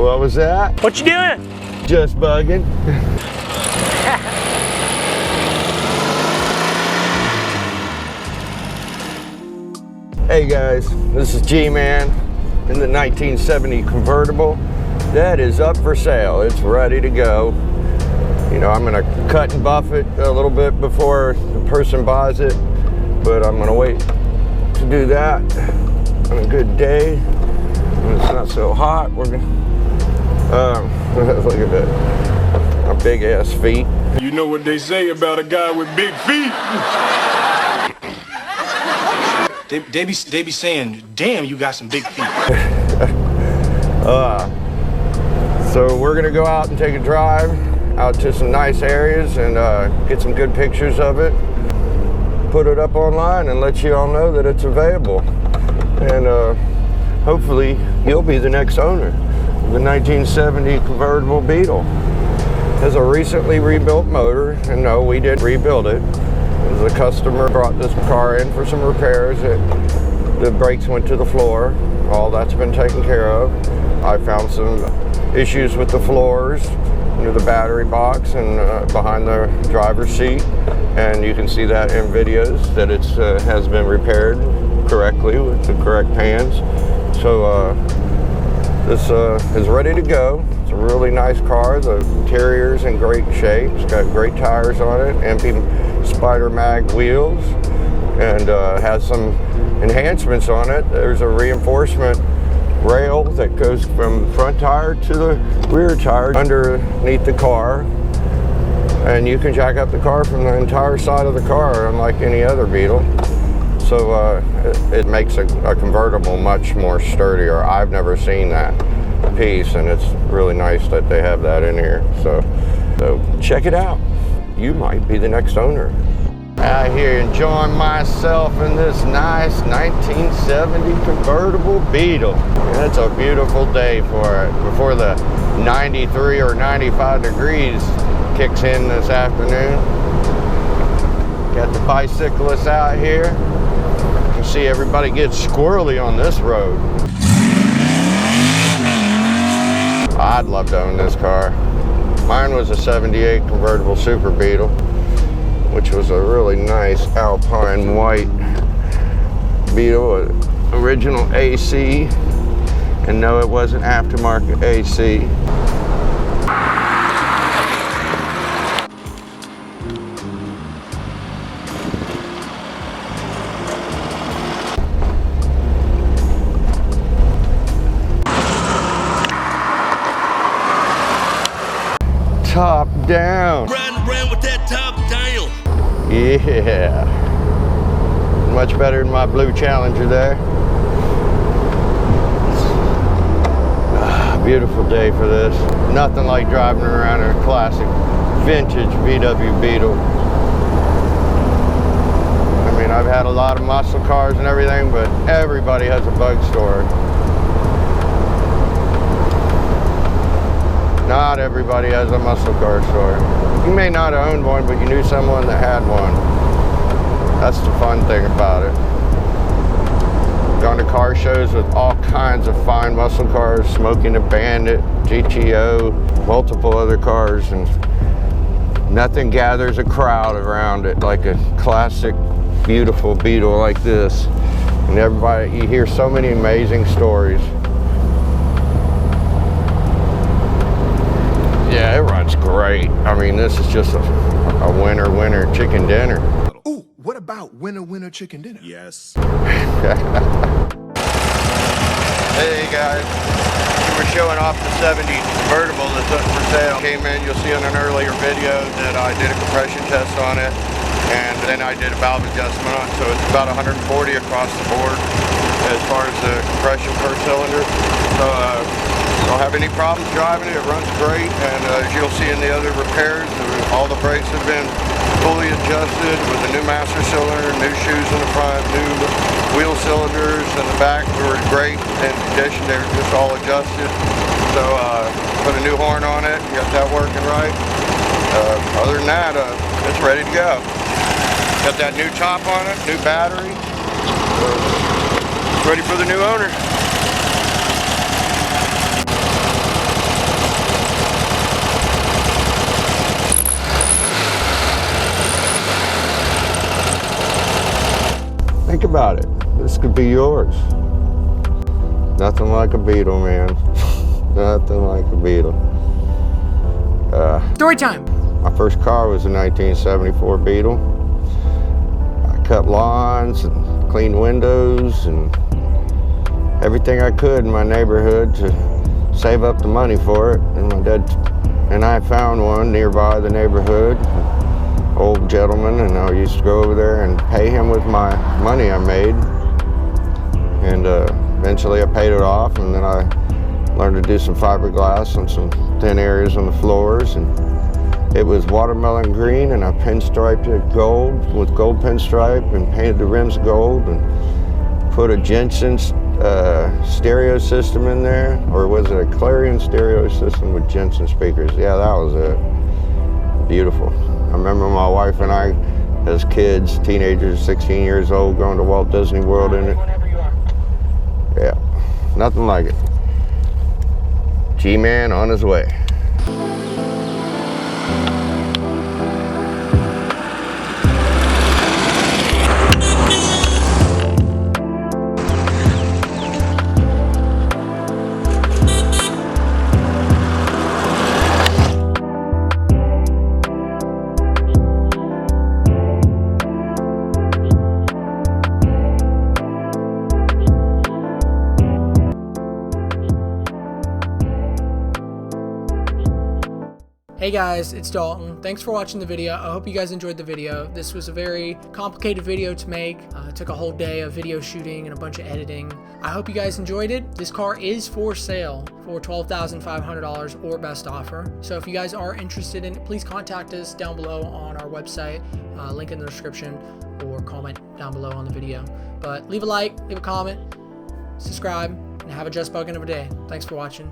What was that? What you doing? Just bugging. Hey guys, this is G-Man in the 1970 convertible. That is up for sale. It's ready to go. You know, I'm gonna cut and buff it a little bit before the person buys it, but I'm gonna wait to do that on a good day when it's not so hot. We're gonna look at that, my big ass feet. You know what they say about a guy with big feet? They be saying, damn, you got some big feet. So we're gonna go out and take a drive out to some nice areas and get some good pictures of it, put it up online and let you all know that it's available. And hopefully you'll be the next owner of the 1970 Convertible Beetle. It has a recently rebuilt motor, and no, we didn't rebuild it. The customer brought this car in for some repairs. The brakes went to the floor. All that's been taken care of. I found some issues with the floors, near the battery box and behind the driver's seat, and you can see that in videos that it has been repaired correctly with the correct pans. So this is ready to go. It's a really nice car. The interior's in great shape. It's got great tires on it, MP Spider Mag wheels, and has some enhancements on it. There's a reinforcement rail that goes from the front tire to the rear tire underneath the car, and you can jack up the car from the entire side of the car, unlike any other Beetle. So it makes a convertible much more sturdier. I've never seen that piece, and it's really nice that they have that in here. So check it out. You might be the next owner. Out here enjoying myself in this nice 1970 convertible Beetle. And it's a beautiful day for it. Before the 93 or 95 degrees kicks in this afternoon. Got the bicyclists out here. You can see everybody gets squirrely on this road. I'd love to own this car. Mine was a 78 convertible Super Beetle, which was a really nice Alpine white Beetle, original AC, and no, it wasn't aftermarket AC. Top down. Riding with that top down. Yeah. Much better than my blue Challenger there. Beautiful day for this. Nothing like driving around in a classic vintage VDUB Beetle. I mean, I've had a lot of muscle cars and everything, but everybody has a bug story. Not everybody has a muscle car story. You may not have owned one, but you knew someone that had one. That's the fun thing about it. Gone to car shows with all kinds of fine muscle cars, Smoking the Bandit, GTO, multiple other cars, and nothing gathers a crowd around it like a classic, beautiful Beetle like this. And everybody, you hear so many amazing stories. Yeah, it runs great. I mean, this is just a winner chicken dinner. Ooh, what about winner chicken dinner? Yes. Hey guys, we were showing off the 70 convertible that's up for sale. Came in, you'll see in an earlier video that I did a compression test on it, and then I did a valve adjustment on it, so it's about 140 across the board as far as the compression per cylinder. So don't have any problems driving it. It runs great, and as you'll see in the other repairs, all the brakes have been fully adjusted with a new master cylinder, new shoes in the front, new wheel cylinders in the back. They were great in condition. They were just all adjusted. So put a new horn on it, got that working right. Other than that, it's ready to go. Got that new top on it, new battery. Ready for the new owner. about it. This could be yours. Nothing like a Beetle, man. Nothing like a Beetle. Story time. My first car was a 1974 Beetle. I cut lawns and cleaned windows and everything I could in my neighborhood to save up the money for it. And my dad and I found one nearby the neighborhood, old gentleman, and I used to go over there and pay him with my money I made. And eventually I paid it off, and then I learned to do some fiberglass on some thin areas on the floors. And it was watermelon green, and I pinstriped it gold with gold pinstripe and painted the rims gold and put a Jensen stereo system in there, or was it a Clarion stereo system with Jensen speakers? Yeah, that was it. Beautiful. I remember my wife and I, as kids, teenagers, 16 years old, going to Walt Disney World in it. Yeah, nothing like it. G-Man on his way. Hey guys, it's Dalton. Thanks for watching the video. I hope you guys enjoyed the video. This was a very complicated video to make. It took a whole day of video shooting and a bunch of editing. I hope you guys enjoyed it. This car is for sale for $12,500 or best offer. So if you guys are interested in it, please contact us down below on our website, link in the description, or comment down below on the video. But leave a like, leave a comment, subscribe, and have a just buggin' of a day. Thanks for watching.